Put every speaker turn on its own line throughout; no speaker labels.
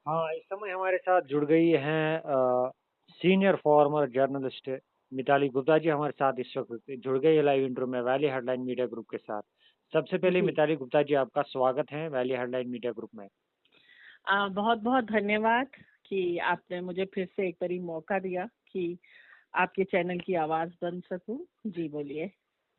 हाँ, इस समय हमारे साथ जुड़ गई हैं senior former journalist Mitali Gupta ji हमारे साथ इस वक़्त जुड़ गई है लाइव इंटरव्यू में वैली हेडलाइन मीडिया ग्रुप के साथ। सबसे पहले
जी।
मिताली गुप्ता जी आपका स्वागत है वैली हेडलाइन मीडिया ग्रुप में।
बहुत-बहुत धन्यवाद कि आपने मुझे फिर से एक बारी मौका दिया कि आपके चैनल की आवाज़ बन सकूँ। जी, बोलिए।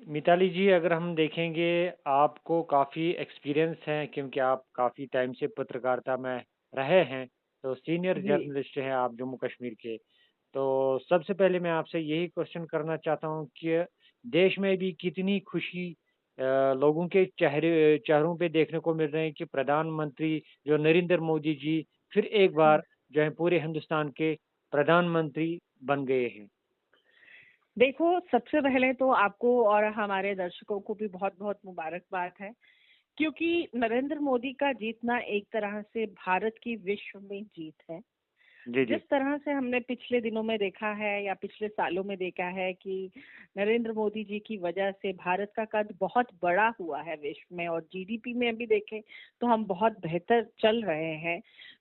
मिताली जी अगर हम देखेंगे आपको काफ़ी एक्सपीरियंस है क्योंकि आप काफ़ी टाइम से पत्रकारिता में रहे हैं, तो सीनियर
जी।
जर्नलिस्ट हैं आप जम्मू कश्मीर के। तो सबसे पहले मैं आपसे यही क्वेश्चन करना चाहता हूँ कि देश में भी कितनी खुशी लोगों के चेहरों पे देखने को मिल रहे हैं कि प्रधानमंत्री जो नरेंद्र मोदी जी फिर एक बार जो है पूरे हिंदुस्तान के प्रधानमंत्री बन गए हैं।
देखो, सबसे पहले तो आपको और हमारे दर्शकों को भी बहुत-बहुत मुबारकबाद है, क्योंकि नरेंद्र मोदी का जीतना एक तरह से भारत की विश्व में जीत है।
जी,
जिस
जी।
तरह से हमने पिछले दिनों में देखा है या पिछले सालों में देखा है कि नरेंद्र मोदी जी की वजह से भारत का कद बहुत बड़ा हुआ है विश्व में, और जीडीपी में भी देखें तो हम बहुत बेहतर चल रहे हैं।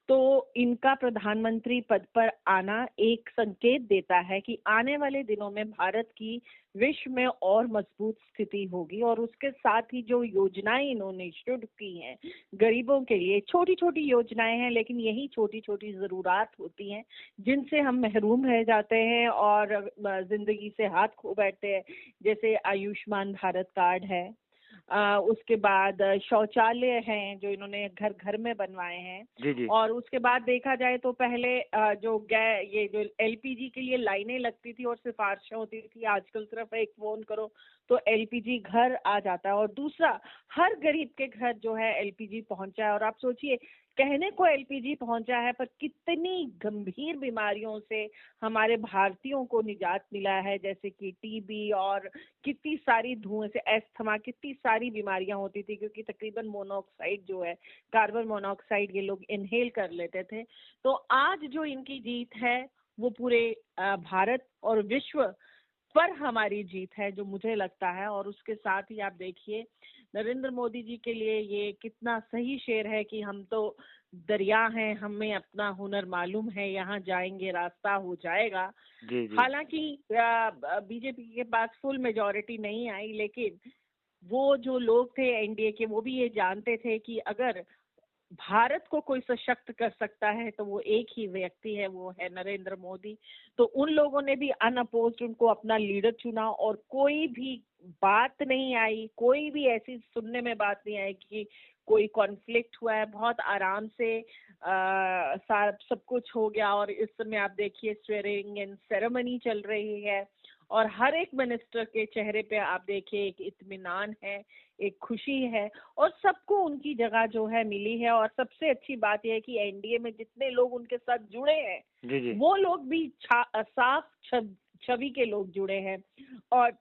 तो इनका प्रधानमंत्री पद पर आना एक संकेत देता है कि आने वाले दिनों में भारत की विश्व में और मजबूत स्थिति होगी, और उसके साथ ही जो योजनाएं इन्होंने शुरू की हैं गरीबों के लिए, छोटी-छोटी योजनाएं हैं, लेकिन यही छोटी-छोटी ज़रूरात होती हैं, जिनसे हम महरूम रह जाते हैं और ज़िंदगी से हाथ खो बैठते हैं। जैसे आयुष्मान भारत कार्ड है, उसके बाद शौचालय हैं, जो इन्होंने घर-घर में बनवाए हैं,
जी, जी।
और उसके बाद देखा जाए तो पहले ये जो एलपीजी के लिए लाइनें लगती थी और सिफ़ारिशें होती थी, आजकल सिर्फ एक फ़ोन करो तो एलपीजी घर आ जाता है, और दूसरा हर गरीब के घर जो है एलपीजी पहुंचा है। और आप सोचिए, कहने को एलपीजी पहुंचा है, पर कितनी गंभीर बीमारियों से हमारे भारतीयों को निजात मिला है, जैसे कि टीबी और कितनी सारी धुएं से अस्थमा, कितनी सारी बीमारियां होती थी, क्योंकि तकरीबन मोनोऑक्साइड जो है, कार्बन मोनोऑक्साइड, ये लोग इनहेल कर लेते थे। तो आज जो इनकी जीत है वो पूरे भारत और विश्व पर हमारी जीत है, जो मुझे लगता है। और उसके साथ ही आप देखिए, नरेंद्र मोदी जी के लिए ये कितना सही शेर है कि हम तो दरिया हैं, हमें अपना हुनर मालूम है, यहाँ जाएंगे रास्ता हो जाएगा।
जी, जी।
हालांकि बीजेपी के पास फुल मेजॉरिटी नहीं आई, लेकिन वो जो लोग थे एनडीए के, वो भी ये जानते थे कि अगर भारत को कोई सशक्त कर सकता है तो वो एक ही व्यक्ति है, वो है नरेंद्र मोदी। तो उन लोगों ने भी अनअपोज्ड उनको अपना लीडर चुना, और कोई भी बात नहीं आई, कोई भी ऐसी सुनने में बात नहीं आई कि कोई कॉन्फ्लिक्ट हुआ है। बहुत आराम से सब कुछ हो गया, और इस समय आप देखिए स्वेरिंग इन सेरेमनी चल रही है, और हर एक मिनिस्टर के चेहरे पे आप देखिए एक इत्मीनान है, एक खुशी है, और सबको उनकी जगह जो है मिली है। और सबसे अच्छी बात यह है कि एनडीए में जितने लोग उनके साथ जुड़े हैं,
जी, जी।
वो लोग भी साफ छवि के लोग जुड़े हैं। और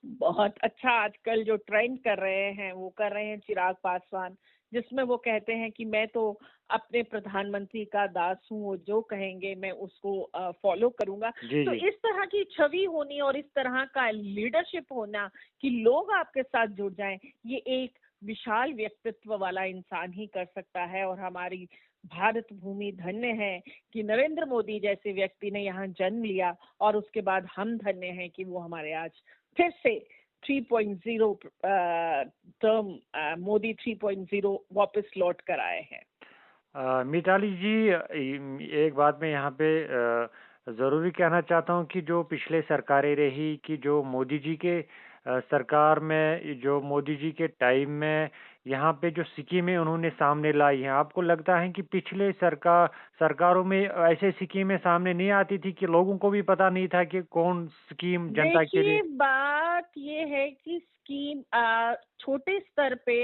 बहुत अच्छा आजकल जो ट्रेंड कर रहे हैं वो कर रहे हैं चिराग पासवान, जिसमें वो कहते हैं कि मैं तो अपने प्रधानमंत्री का दास हूँ, वो जो कहेंगे मैं उसको फॉलो करूंगा।
जी,
तो
जी।
इस तरह की छवि होनी और इस तरह का लीडरशिप होना कि लोग आपके साथ जुड़ जाएं, ये एक विशाल व्यक्तित्व वाला इंसान ही कर सकता है। और हमारी भारत भूमि धन्य है कि नरेंद्र मोदी जैसे व्यक्ति ने यहाँ जन्म लिया, और उसके बाद हम धन्य हैं कि वो हमारे आज फिर से 3.0 टर्म, मोदी 3.0 वापस लौट कर आए हैं।
मिताली जी एक बात मैं यहाँ पे ज़रूरी कहना चाहता हूँ कि जो पिछले सरकारें रही कि जो मोदी जी के सरकार में जो मोदी जी के टाइम में यहाँ पे जो स्कीमें उन्होंने सामने लाई हैं आपको लगता है कि पिछले सरकारों में ऐसे स्कीमें सामने नहीं आती थी कि लोगों को भी पता नहीं था कि कौन स्कीम जनता के लिए।
देखिए, बात ये है कि स्कीम छोटे स्तर पे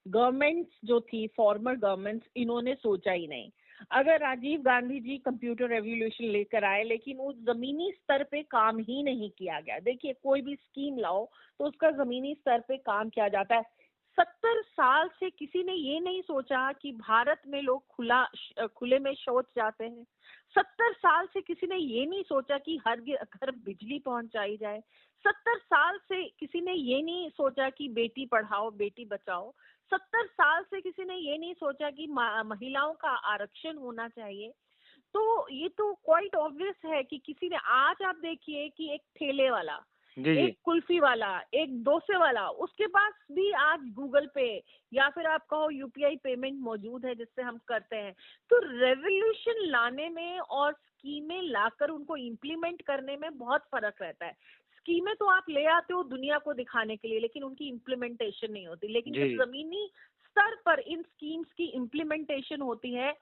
गवर्नमेंट्स जो थी, फॉर्मर गवर्नमेंट्स, इन्होंने सोचा ही नहीं। अगर राजीव गांधी जी कंप्यूटर रेवोल्यूशन लेकर आए, लेकिन उस जमीनी स्तर पे काम ही नहीं किया गया। देखिए, कोई भी स्कीम लाओ तो उसका जमीनी स्तर पे काम किया जाता है। 70 साल से किसी ने ये नहीं सोचा कि भारत में लोग खुले में शौच जाते हैं। 70 साल से किसी ने ये नहीं सोचा कि हर घर बिजली पहुंचाई जाए। 70 साल से किसी ने ये नहीं सोचा कि बेटी पढ़ाओ बेटी बचाओ। 70 साल से किसी ने ये नहीं सोचा कि महिलाओं का आरक्षण होना चाहिए। तो ये तो क्वाइट ऑब्वियस है कि किसी ने, आज आप देखिए कि एक ठेले वाला,
जी, जी।
एक कुल्फी वाला, एक डोसे वाला, उसके पास भी आज गूगल पे या फिर आप कहो यूपीआई पेमेंट मौजूद है जिससे हम करते हैं। तो रेवोल्यूशन लाने में और स्कीमें लाकर उनको इम्प्लीमेंट करने में बहुत फर्क रहता है। स्कीमें तो आप ले आते हो दुनिया को दिखाने के लिए, लेकिन उनकी इम्प्लीमेंटेशन नहीं होती। लेकिन
जी,
जब
जी।
जमीनी स्तर पर इन स्कीम्स की इम्प्लीमेंटेशन होती है,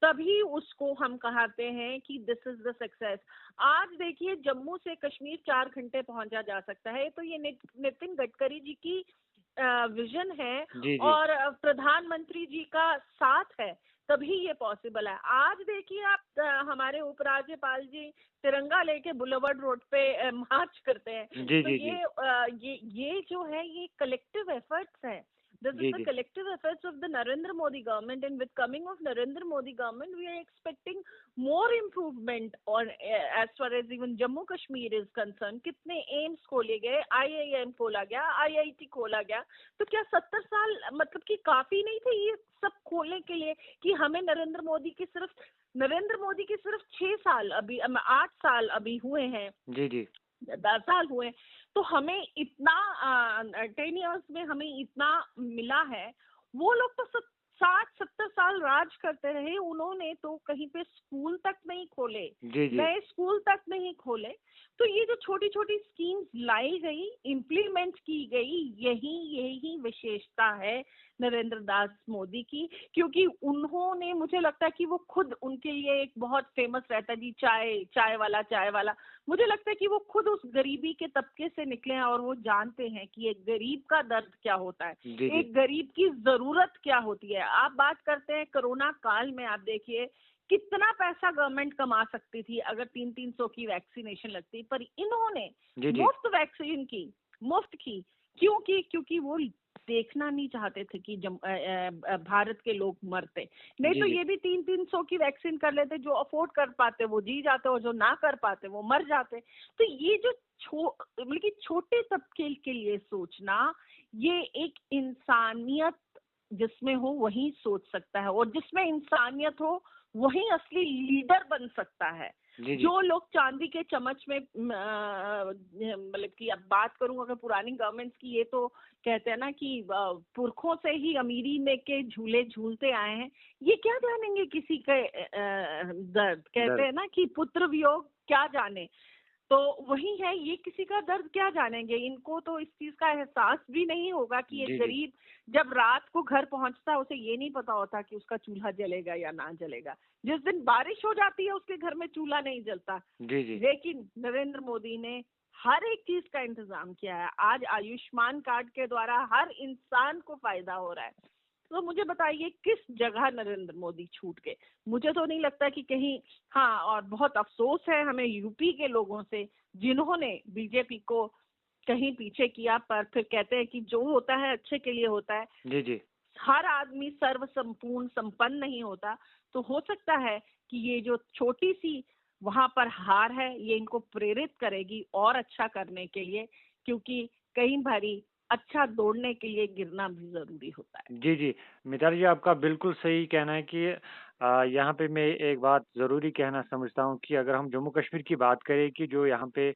तभी उसको हम कहते हैं कि दिस इज द सक्सेस। आज देखिए जम्मू से कश्मीर 4 घंटे पहुंचा जा सकता है, तो ये नितिन गडकरी जी की विजन है
जी, जी।
और प्रधानमंत्री जी का साथ है, तभी ये पॉसिबल है। आज देखिए आप हमारे उपराज्यपाल जी तिरंगा लेके बुलेवर्ड रोड पे मार्च करते हैं।
जी,
तो
जी, जी।
ये जो है ये कलेक्टिव एफर्ट्स है। This is
जी,
the
जी।
collective efforts of the Narendra Modi government, and with coming of Narendra Modi government, we are expecting more improvement on as far as even Jammu Kashmir is concerned. कितने AIIMS खोले गए, IIM खोला गया, IIT खोला गया। तो क्या 70 साल मतलब कि काफी नहीं थे ये सब खोलने के लिए कि हमें नरेंद्र मोदी की सिर्फ 6 साल अभी 8 साल अभी हुए हैं,
जी, जी।
10 साल हुए, तो हमें इतना 10 इयर्स में हमें इतना मिला है। वो लोग तो 60-70 साल राज करते रहे, उन्होंने तो कहीं पे स्कूल तक नहीं खोले,
जी, जी।
नए स्कूल तक नहीं खोले। तो ये जो छोटी छोटी स्कीम्स लाई गई, इम्प्लीमेंट की गई, यही विशेषता है नरेंद्र दास मोदी की। क्योंकि उन्होंने, मुझे लगता है कि वो खुद, उनके लिए एक बहुत फेमस रहता है जी, चाय वाला। मुझे लगता है कि वो खुद उस गरीबी के तबके से निकले हैं और वो जानते हैं कि एक गरीब का दर्द क्या होता है,
जी, जी।
एक गरीब की जरूरत क्या होती है। आप बात करते हैं कोरोना काल में, आप देखिए कितना पैसा गवर्नमेंट कमा सकती थी अगर 300 की वैक्सीनेशन लगती, पर इन्होंने
जी, जी।
मुफ्त वैक्सीन की, मुफ्त की। क्यों की? क्योंकि वो देखना नहीं चाहते थे कि भारत के लोग मरते। नहीं
जी,
तो
जी।
ये भी 300 की वैक्सीन कर लेते, जो अफोर्ड कर पाते वो जी जाते और जो ना कर पाते वो मर जाते। तो ये जो मतलब कि छोटे तबके के लिए सोचना, ये एक इंसानियत जिसमें हो वही सोच सकता है, और जिसमें इंसानियत हो वही असली लीडर बन सकता है।
जी, जी।
जो लोग चांदी के चम्मच में मतलब कि अब बात करूं अगर पुरानी गवर्नमेंट्स की, ये तो कहते हैं ना कि पुरखों से ही अमीरी में के झूले झूलते आए हैं, ये क्या जानेंगे किसी के दर्द। कहते
दर्द।
हैं ना कि पुत्र वियोग क्या जाने, तो वही है, ये किसी का दर्द क्या जानेंगे। इनको तो इस चीज का एहसास भी नहीं होगा कि एक
जी, जी।
गरीब जब रात को घर पहुंचता है, उसे ये नहीं पता होता कि उसका चूल्हा जलेगा या ना जलेगा। जिस दिन बारिश हो जाती है उसके घर में चूल्हा नहीं जलता।
जी, जी।
लेकिन नरेंद्र मोदी ने हर एक चीज का इंतजाम किया है। आज आयुष्मान कार्ड के द्वारा हर इंसान को फायदा हो रहा है। तो मुझे बताइए किस जगह नरेंद्र मोदी छूट गए? मुझे तो नहीं लगता कि कहीं। हाँ, और बहुत अफसोस है हमें यूपी के लोगों से, जिन्होंने बीजेपी को कहीं पीछे किया, पर फिर कहते हैं कि जो होता है अच्छे के लिए होता है।
जी, जी।
हर आदमी सर्व संपूर्ण संपन्न नहीं होता। तो हो सकता है कि ये जो छोटी सी वहां पर हार है, ये इनको प्रेरित करेगी और अच्छा करने के लिए, क्योंकि कई बारी अच्छा दौड़ने के लिए गिरना भी जरूरी होता है।
जी, जी। मिताली जी, आपका बिल्कुल सही कहना है कि यहाँ पे मैं एक बात ज़रूरी कहना समझता हूँ कि अगर हम जम्मू कश्मीर की बात करें कि जो यहाँ पे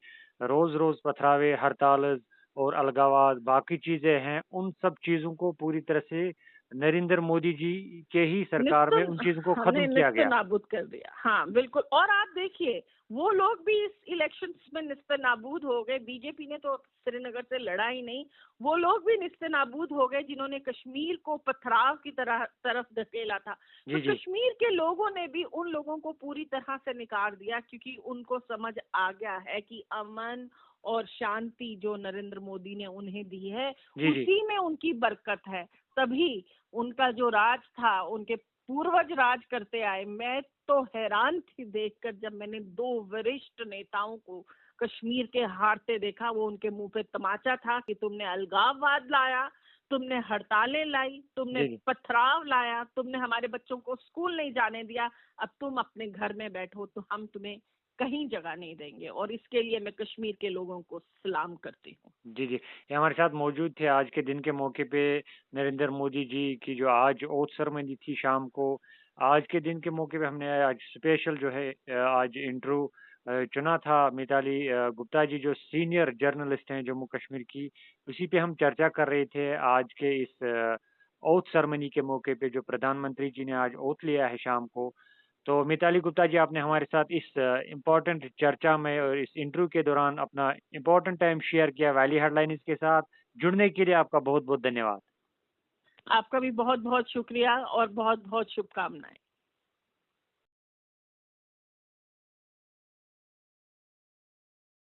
रोज़-रोज़ पथरावे, हड़ताल और अलगाववाद, बाकी चीज़ें हैं, उन सब चीज़ों को पूरी तरह से नरेंद्र मोदी जी के ही सरकार में उन चीज़ों को
हमने
ख़त्म किया
निस्ते
गया।
नाबूद कर दिया। हाँ बिल्कुल। और आप देखिए वो लोग भी इस इलेक्शंस में निस्ते नाबूद हो गए। बीजेपी ने तो श्रीनगर से लड़ा ही नहीं, वो लोग भी निस्ते नाबूद हो गए जिन्होंने कश्मीर को पथराव की तरफ धकेला था। तो
जी, जी।
कश्मीर के लोगों ने भी उन लोगों को पूरी तरह से निकाल दिया, क्योंकि उनको समझ आ गया है कि अमन और शांति जो नरेंद्र मोदी ने उन्हें दी है,
जी, जी।
उसी में उनकी बरकत है। तभी उनका जो राज था, उनके पूर्वज राज करते आए। मैं तो हैरान थी देखकर जब मैंने 2 वरिष्ठ नेताओं को कश्मीर के हारते देखा। वो उनके मुंह पे तमाचा था कि तुमने अलगाववाद लाया, तुमने हड़तालें लाई, तुमने
जी, जी।
पथराव लाया, तुमने हमारे बच्चों को स्कूल नहीं जाने दिया, अब तुम अपने घर में बैठो तो हम तुम्हें कहीं जगह नहीं देंगे। और इसके लिए मैं कश्मीर के लोगों को सलाम करती हूँ।
जी, जी। ये हमारे साथ मौजूद थे आज के दिन के मौके पे नरेंद्र मोदी जी की जो आज ओथ सेरेमनी थी शाम को। आज के दिन के मौके पे हमने आज स्पेशल जो है आज इंटरव्यू चुना था मिताली गुप्ता जी जो सीनियर जर्नलिस्ट हैं जम्मू कश्मीर की। उसी पे हम चर्चा कर रहे थे आज के इस ओथ सेरेमनी के मौके पे जो प्रधानमंत्री जी ने आज ओथ लिया है शाम को। तो मिताली गुप्ता जी आपने हमारे साथ इस इम्पोर्टेंट चर्चा में और इस इंटरव्यू के दौरान अपना इम्पोर्टेंट टाइम शेयर किया वैली हेडलाइंस के साथ। जुड़ने के लिए आपका बहुत-बहुत धन्यवाद।
आपका भी बहुत बहुत शुक्रिया और बहुत बहुत शुभकामनाएं।